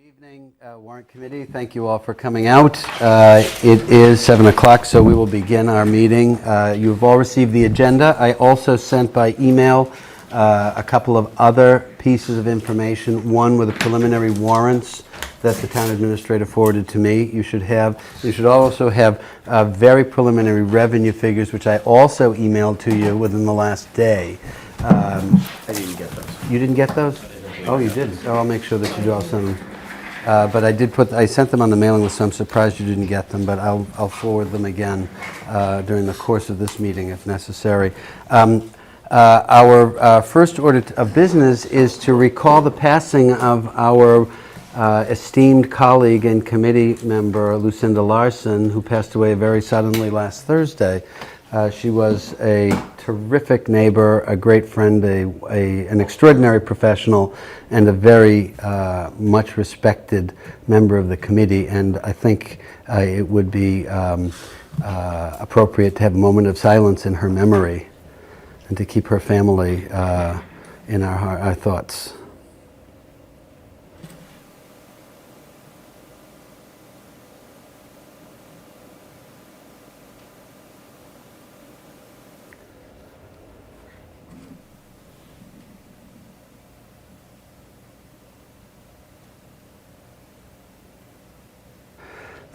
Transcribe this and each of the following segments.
Evening, Warrant Committee. Thank you all for coming out. It is 7 o'clock, so we will begin our meeting. You've all received the agenda. I also sent by email a couple of other pieces of information. One with the preliminary warrants that the town administrator forwarded to me. You should also have very preliminary revenue figures, which I also emailed to you within the last day. I didn't get those. You didn't get those? Oh, you did. Oh, I'll make sure that you do. I'll send them. But I sent them on the mailing list, so I'm surprised you didn't get them, but I'll forward them again during the course of this meeting if necessary. Our first order of business is to recall the passing of our esteemed colleague and committee member, Lucinda Larson, who passed away very suddenly last Thursday. She was a terrific neighbor, a great friend, an extraordinary professional, and a very much respected member of the committee. And I think it would be appropriate to have a moment of silence in her memory and to keep her family in our thoughts.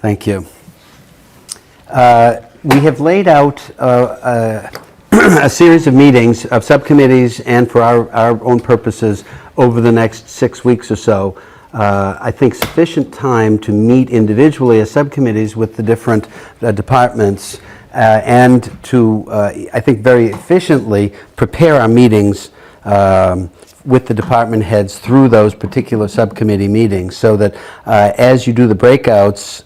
Thank you. We have laid out a series of meetings of subcommittees and for our own purposes over the next 6 weeks or so. I think sufficient time to meet individually as subcommittees with the different departments and to, I think, very efficiently prepare our meetings with the department heads through those particular subcommittee meetings, so that as you do the breakouts,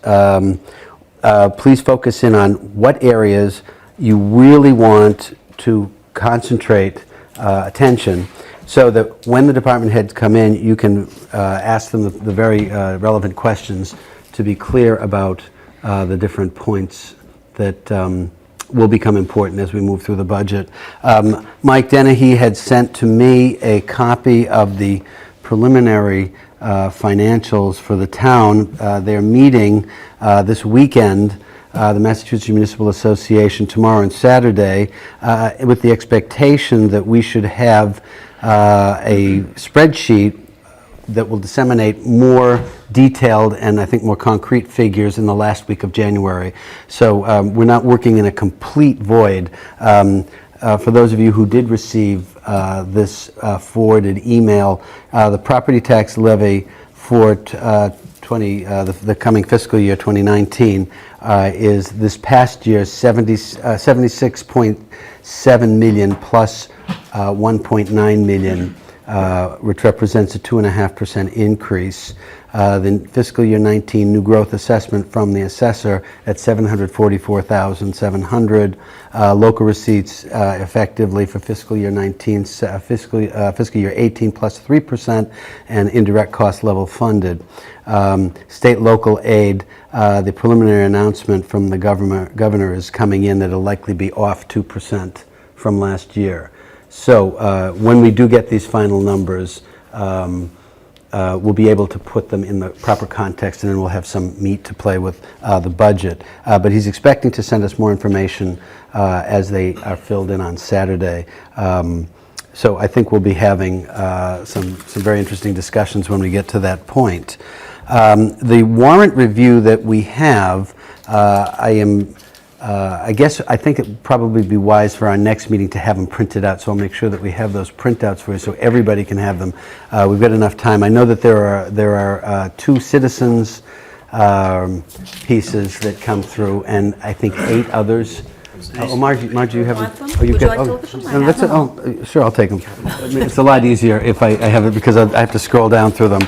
please focus in on what areas you really want to concentrate attention, so that when the department heads come in, you can ask them the very relevant questions to be clear about the different points that will become important as we move through the budget. Mike Dennehy had sent to me a copy of the preliminary financials for the town. They're meeting this weekend, the Massachusetts Municipal Association, tomorrow and Saturday, with the expectation that we should have a spreadsheet that will disseminate more detailed and I think more concrete figures in the last week of January. So we're not working in a complete void. For those of you who did receive this forwarded email, the property tax levy for the coming fiscal year 2019 is this past year's 76.7 million plus 1.9 million. Which represents a 2.5% increase. The fiscal year 19 new growth assessment from the assessor at $744,700. Local receipts effectively for fiscal year 19, fiscal year 18 plus 3%, and indirect cost level funded. State local aid, the preliminary announcement from the governor is coming in that it'll likely be off 2% from last year. So when we do get these final numbers, we'll be able to put them in the proper context, and then we'll have some meat to play with the budget. But he's expecting to send us more information as they are filled in on Saturday. So I think we'll be having some very interesting discussions when we get to that point. The warrant review that we have, I think it would probably be wise for our next meeting to have them printed out, so I'll make sure that we have those printouts for you so everybody can have them. We've got enough time. I know that there are 2 citizens pieces that come through, and I think 8 others. Oh, Margie, you have them? Oh, you've got. Would you like to look at them? That's it. Oh, sure, I'll take them. It's a lot easier if I have it because I have to scroll down through them.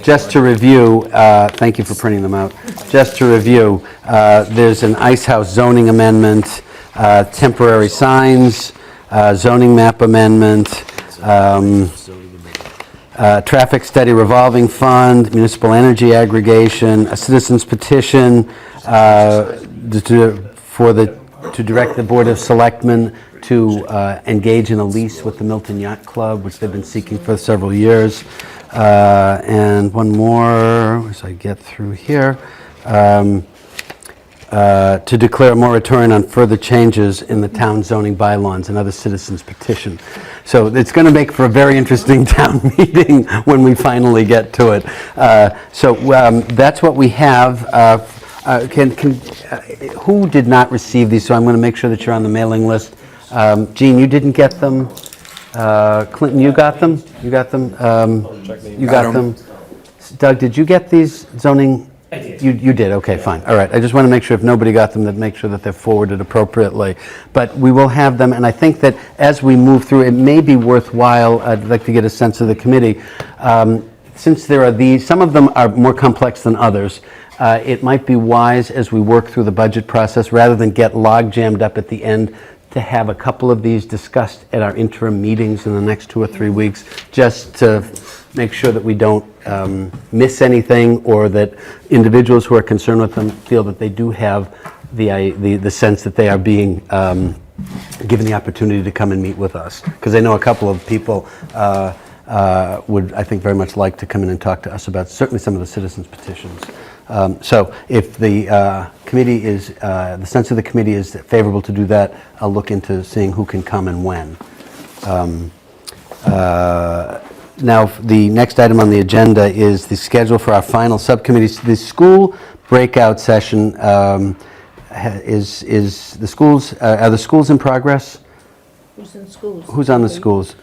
Just to review, thank you for printing them out. Just to review, there's an ice house zoning amendment, temporary signs, zoning map amendment, traffic study revolving fund, municipal energy aggregation, a citizen's petition to direct the Board of Selectmen to engage in a lease with the Milton Yacht Club, which they've been seeking for several years. And one more, as I get through here, to declare a moratorium on further changes in the town zoning bylaws and other citizens' petition. So it's going to make for a very interesting town meeting when we finally get to it. That's what we have. Who did not receive these? So I'm going to make sure that you're on the mailing list. Jean, you didn't get them. Clinton, you got them? You got them? You got them? Doug, did you get these zoning? I did. You did, okay, fine. All right, I just want to make sure if nobody got them, that make sure that they're forwarded appropriately. But we will have them, and I think that as we move through, it may be worthwhile, I'd like to get a sense of the committee. Since there are these, some of them are more complex than others, it might be wise as we work through the budget process, rather than get log jammed up at the end, to have a couple of these discussed at our interim meetings in the next 2 or 3 weeks, just to make sure that we don't miss anything, or that individuals who are concerned with them feel that they do have the sense that they are being given the opportunity to come and meet with us. Because I know a couple of people would, I think, very much like to come in and talk to us about certainly some of the citizens' petitions. So if the committee is, the sense of the committee is favorable to do that, I'll look into seeing who can come and when. Now, the next item on the agenda is the schedule for our final subcommittees. The school breakout session is the schools, are the schools in progress? Who's in schools? Who's on the schools?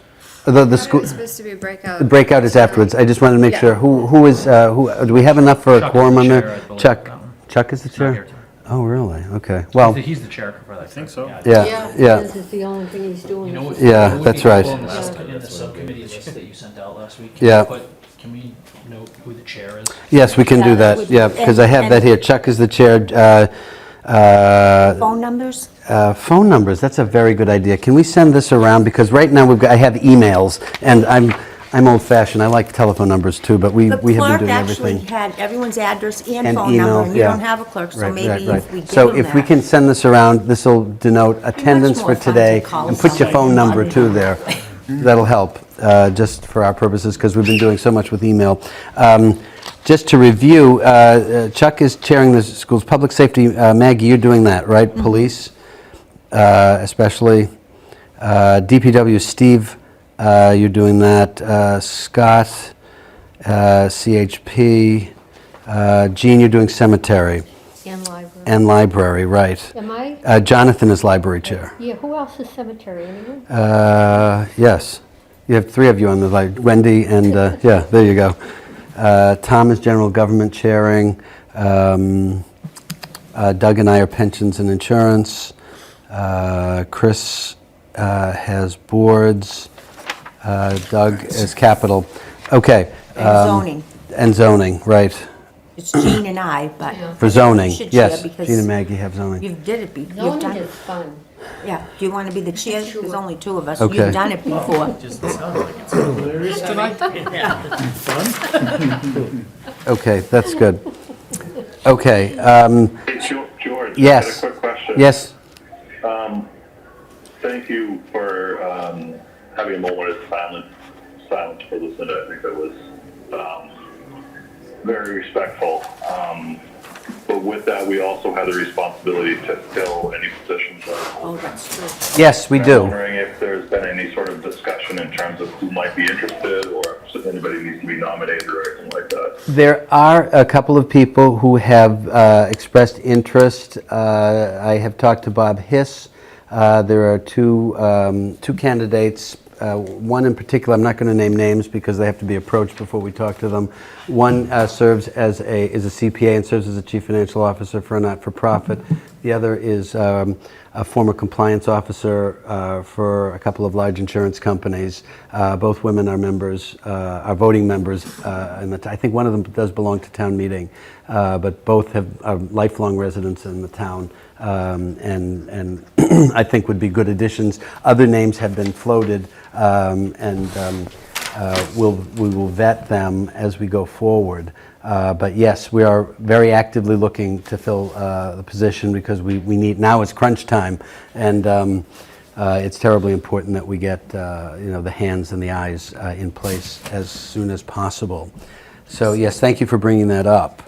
The school. It's supposed to be a breakout. The breakout is afterwards. I just wanted to make Yeah. sure, who is, do we have enough for a Chuck quorum is on the there? chair, I believe, Chuck, that one. Chuck is the He's not chair? here tonight. Oh, really? Okay. Well, He's the chair for that. I think so. yeah, This is the only thing he's doing. You know what? Yeah, what would that's be right. cool in the subcommittee list that you sent out last week? Yeah. Can we note who the chair is? yes, we can do Yeah, that that, would- yeah, because I have that here. Chuck is the chair. Phone numbers? Phone numbers, that's a very good idea. Can we send this around? Because right now I have emails, and I'm old-fashioned. I like telephone numbers too, but we The have been clerk doing actually everything. had everyone's address and And phone email, number, and you yeah. don't have a clerk, so Right, maybe right, right. if we give So them if we that. can send this around, this will denote attendance more for fun today, to call and put your somebody phone and number button too them. there. That'll help, just for our purposes, because we've been doing so much with email. Just to review, Chuck is chairing the school's public safety. Maggie, you're doing that, right? Mm-hmm. Police, especially. DPW, Steve, you're doing that. Scott, CHP. Jean, you're doing cemetery And library. and library, right. Am I? Jonathan is library chair. Yeah, who else is cemetery, anyone? Yes. You have 3 of you on the, Wendy and, yeah, there you go. Tom is general government chairing. Doug and I are pensions and insurance. Chris has boards. Doug is capital. Okay. And zoning. And zoning, right. It's Jean and I, but. Yeah. For zoning, You should chair yes. because Jean and Maggie have zoning. You've did it before. You've Zoning done is it. fun. Yeah, do you want to be the chair? Sure. There's only 2 of us. Okay. You've done it before. Just sounds like it's hilarious tonight. Okay, that's good. Okay, Hey, George, yes. I had a quick question. Yes, Thank you for having a moment of silence for Lucinda. I think that was very respectful. But with that, we also have the responsibility to fill any positions. Oh, that's true. yes, we I'm do. wondering if there's been any sort of discussion in terms of who might be interested, or if anybody needs to be nominated or anything like that. There are a couple of people who have expressed interest. I have talked to Bob Hiss. There are two candidates. One in particular, I'm not going to name names because they have to be approached before we talk to them. One serves as is a CPA and serves as a chief financial officer for a not-for-profit. The other is a former compliance officer for a couple of large insurance companies. Both women are members, are voting members, and I think one of them does belong to town meeting, but both are lifelong residents in the town, and I think would be good additions. Other names have been floated, and we will vet them as we go forward. But yes, we are very actively looking to fill the position because we need, now it's crunch time, and it's terribly important that we get, the hands and the eyes in place as soon as possible. So yes, thank you for bringing that up.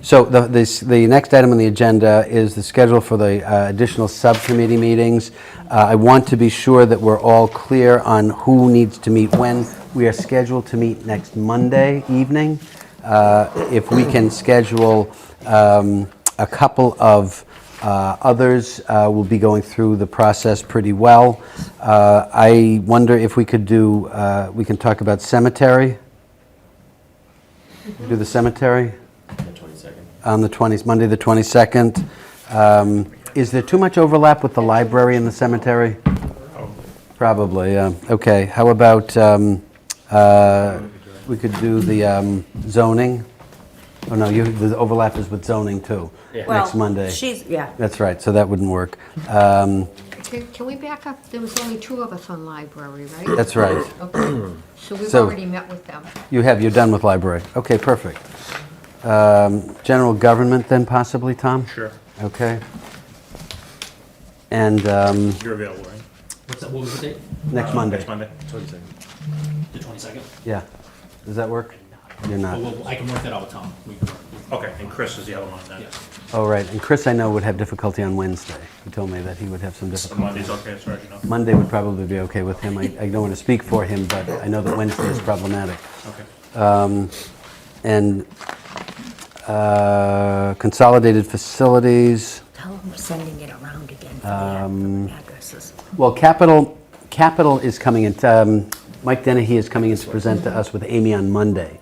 So the next item on the agenda is the schedule for the additional subcommittee meetings. I want to be sure that we're all clear on who needs to meet when. We are scheduled to meet next Monday evening. If we can schedule a couple of others, we'll be going through the process pretty well. I wonder if we could do, we can talk about cemetery. Do the cemetery? On the 20th, Monday the 22nd. Is there too much overlap with the library and the cemetery? Probably, yeah. Okay, how about we could do the zoning? Oh, no, the overlap is with zoning too, next Monday. Yeah. That's right, so that wouldn't work. Can we back up? There was only 2 of us on library, right? That's right. Okay, so we've So- already met with them. You're done with library. Okay, perfect. General government then possibly, Tom? Sure. Okay. And You're available, right? What was the date? next Monday. Next Monday. The 22nd? Yeah. Does that work? You're not. Well, I can work that out with Tom. We can work. Okay, and Chris is the other one then. Yes. Oh, right. And Chris, I know, would have difficulty on Wednesday. He told me that he would have some So difficulty. Monday's okay as far as you know? Monday would probably be okay with him. I don't want to speak for him, but I know that Wednesday is problematic. Okay. And consolidated facilities. Tell them we're sending it around again for the addresses. Well, capital is coming in. Mike Dennehy is coming in to present to us with Amy on Monday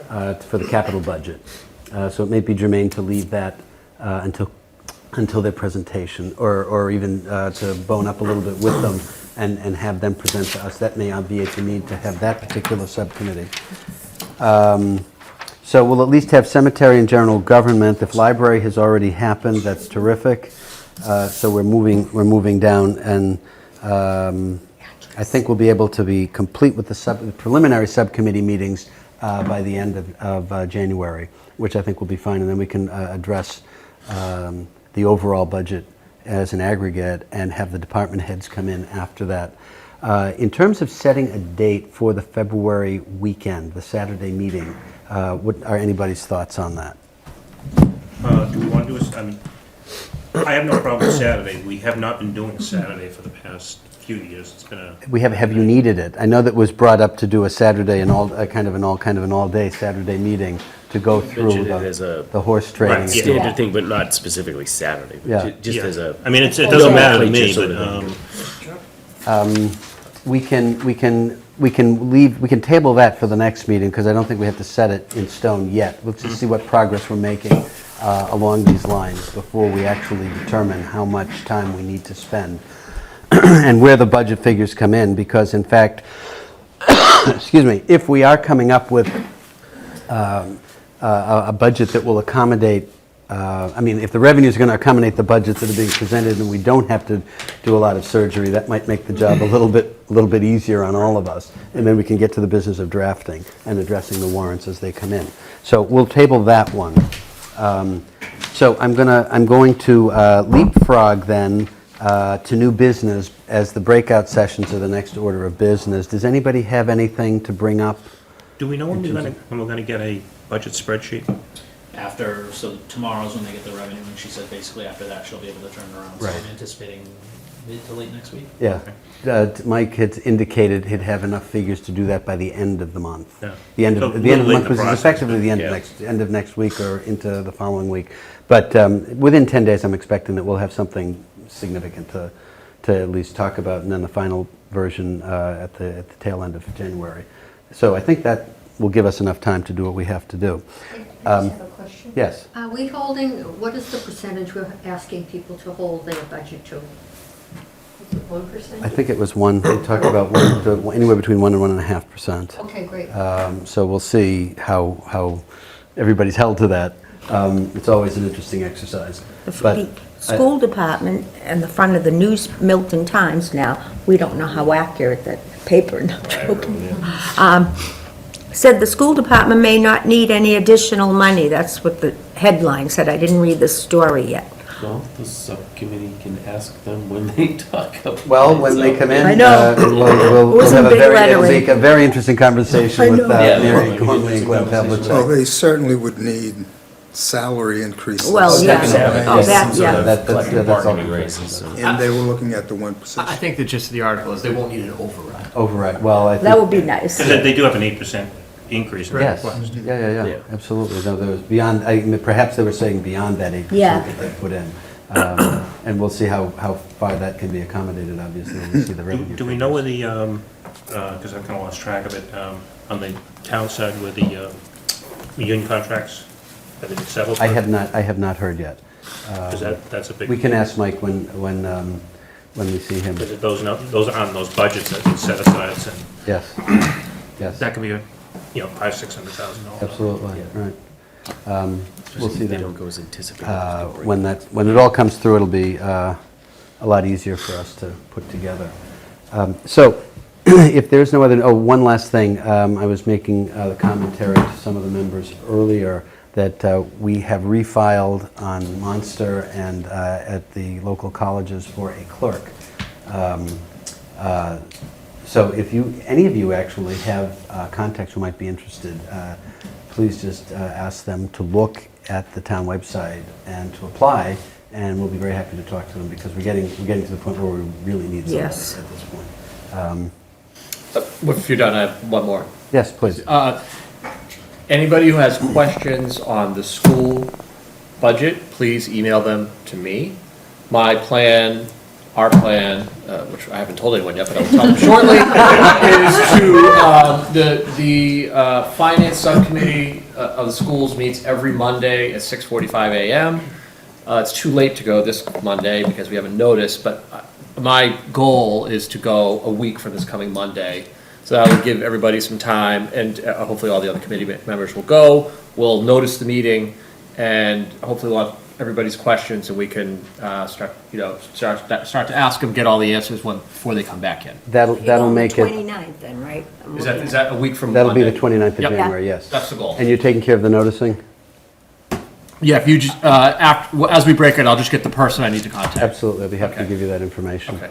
for the capital budget. So it may be germane to leave that until their presentation, or even to bone up a little bit with them and have them present to us. That may obviate the need to have that particular subcommittee. So we'll at least have cemetery and general government. If library has already happened, that's terrific. So we're moving down, and I think we'll be able to be complete with the preliminary subcommittee meetings by the end of January, which I think will be fine, and then we can address the overall budget as an aggregate and have the department heads come in after that. In terms of setting a date for the February weekend, the Saturday meeting, what are anybody's thoughts on that? Do we want to do I have no problem with Saturday. We have not been doing Saturday for the past few years. It's been Have you needed it? I know that was brought up to do a Saturday and kind of an all-day Saturday meeting to go through Mentioned it as a the horse trading. Right, yeah. standard thing, but not specifically Saturday. But Yeah. Just yeah. as a I mean, it doesn't matter to me, Sort but of We can table that for the next meeting, because I don't think we have to set it in stone yet. Let's just see what progress we're making along these lines before we actually determine how much time we need to spend and where the budget figures come in, because in fact, excuse me, if we are coming up with a budget that will accommodate, if the revenue is going to accommodate the budgets that are being presented and we don't have to do a lot of surgery, that might make the job a little bit easier on all of us. And then we can get to the business of drafting and addressing the warrants as they come in. So we'll table that one. So I'm going to leapfrog then to new business as the breakout sessions are the next order of business. Does anybody have anything to bring up? do we know when we're going to get a budget spreadsheet? So tomorrow's when they get the revenue, and she said basically after that she'll be able to turn it around. So Right. I'm anticipating mid to late next week. Yeah. Mike had indicated he'd have enough figures to do that by the end of the month. Yeah. The end So of the late in month, the which is process, effectively the yeah. end of next week or into the following week. But within 10 days, I'm expecting that we'll have something significant to at least talk about, and then the final version at the tail end of January. So I think that will give us enough time to do what we have to do. I just have a question. Yes. Are we holding, what is the percentage we're asking people to hold their budget to? Is it 1%? I think it was one, they talked about anywhere between 1 and 1.5%. Okay, great. So we'll see how everybody's held to that. It's always an interesting exercise. The school department and the front of the News Milton Times now, we don't know how accurate that paper, no joking, said the school department may not need any additional money. That's what the headline said. I didn't read the story yet. Well, the subcommittee can ask them when they talk about. Well, when they come in, I know. we'll It was in have big it'll lettering. be a very interesting conversation I with know. Yeah, Mary well, Gormley and Glenn Well, Pavlicek. they certainly would need salary increases. Well, yeah. Oh, that, So yeah. that collective that's all. bargaining raises, so. And they were looking at the 1%. I think the gist of the article is they won't need an override. Override, well, I think. That would be nice. Because they do have an 8% increase. in Yes, request. yeah, Yeah. absolutely. No, there was beyond, perhaps they were saying beyond that 8% Yeah. that they put in. And we'll see how far that can be accommodated, obviously, when we see the revenue. Do we know where the, because I've kind of lost track of it, on the town side where the union contracts, have they been settled? I have not heard yet. Because that's a big. We can ask Mike when we see him. Because those are on those budgets that get set aside, so Yes, yes, that could be, $500,000-$600,000. absolutely, right. We'll see They then. don't go as anticipated. When it all comes through, it'll be a lot easier for us to put together. So, if there's no other, one last thing. I was making the commentary to some of the members earlier that we have refiled on Monster and at the local colleges for a clerk. So if any of you actually have contacts who might be interested, please just ask them to look at the town website and to apply, and we'll be very happy to talk to them, because we're getting to the point where we really need somebody Yes. at this point. If you're done, I have one more. Yes, please. Anybody who has questions on the school budget, please email them to me. My plan, our plan, which I haven't told anyone yet, but I will tell them shortly, is to, the finance subcommittee of the schools meets every Monday at 6:45 a.m. It's too late to go this Monday because we haven't noticed, but my goal is to go a week from this coming Monday. So that will give everybody some time, and hopefully all the other committee members will go. We'll notice the meeting, and hopefully we'll have everybody's questions, and we can start to ask them, get all the answers before they come back in. That'll make it, 29th then, right? I'm Is looking that a week from that'll be Monday? the 29th of Yep. January, yes. That's the goal. And you're taking care of the noticing? Yeah, if you just, as we break it, I'll just get the person I need to contact. Absolutely, I'd be happy to Okay. give you that information. Okay.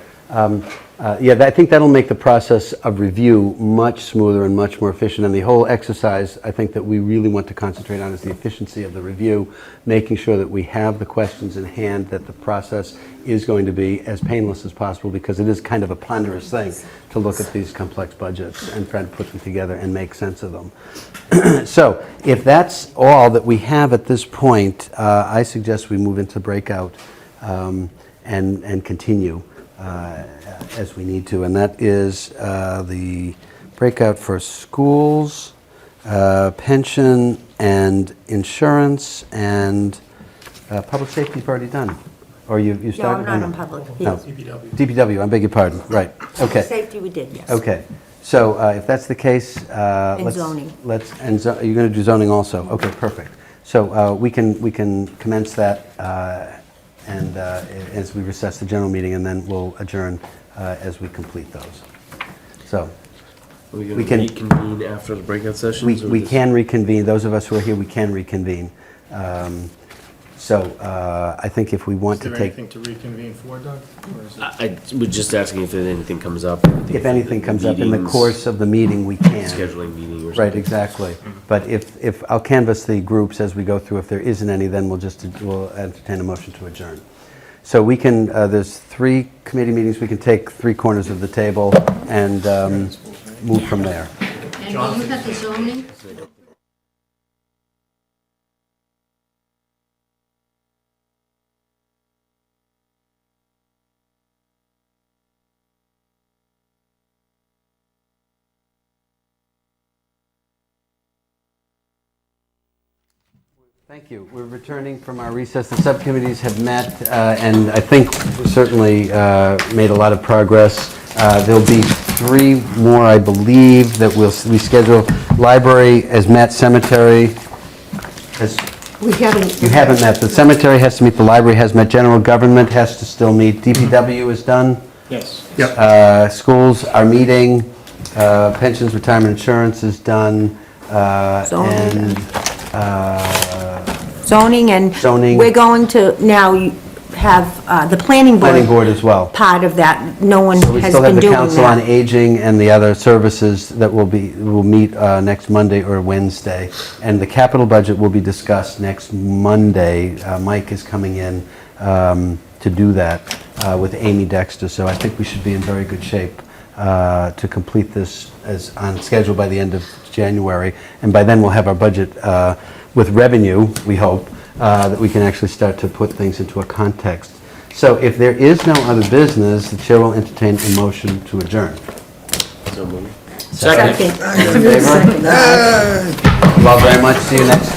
Yeah, I think that'll make the process of review much smoother and much more efficient. And the whole exercise, I think that we really want to concentrate on is the efficiency of the review, making sure that we have the questions in hand, that the process is going to be as painless as possible, because it is kind of a ponderous thing to look at these complex budgets and try to put them together and make sense of them. So, if that's all that we have at this point, I suggest we move into breakout and continue as we need to, and that is the breakout for schools, pension and insurance, and public safety you've already done. Or you No, started? I'm not on public. No. DPW, I beg your pardon, right, okay. Safety we did, yes. Okay, so if that's the case, let's... zoning. You're going to do zoning also? Okay, perfect. So we can commence that and as we recess the general meeting, and then we'll adjourn as we complete those. So Are we we going can- to reconvene after the breakout sessions? or we just- can reconvene, those of us who are here, we can reconvene. So I think if we want to take... to reconvene for, Doug? Or is it? I was just asking if anything comes up. If anything comes up in the meetings, course of the meeting, we can. Scheduling meeting or something. Right, exactly. But if I'll canvass the groups as we go through. If there isn't any, then we'll entertain a motion to adjourn. So we can, there's 3 committee meetings, we can take 3 corners of the table and move from there. And do you have the zoning? Thank you. We're returning from our recess. The subcommittees have met, and I think certainly made a lot of progress. There'll be 3 more, I believe, that we schedule. Library has met, cemetery has... We haven't. You haven't met. The cemetery has to meet, the library has met, general government has to still meet, DPW is done. Yes. Schools are meeting, pensions, retirement insurance is done, Zoning. and... Zoning and. Zoning. We're going to, now, have the planning Planning board board as well. part of that. No one So we has still have been the doing Council on that. Aging and the other services that will meet next Monday or Wednesday. And the capital budget will be discussed next Monday. Mike is coming in to do that with Amy Dexter. So I think we should be in very good shape to complete this as on schedule by the end of January. And by then, we'll have our budget with revenue, we hope, that we can actually start to put things into a context. So if there is no other business, the chair will entertain a motion to adjourn. So moved. Second. All in favor? You all very much. See you next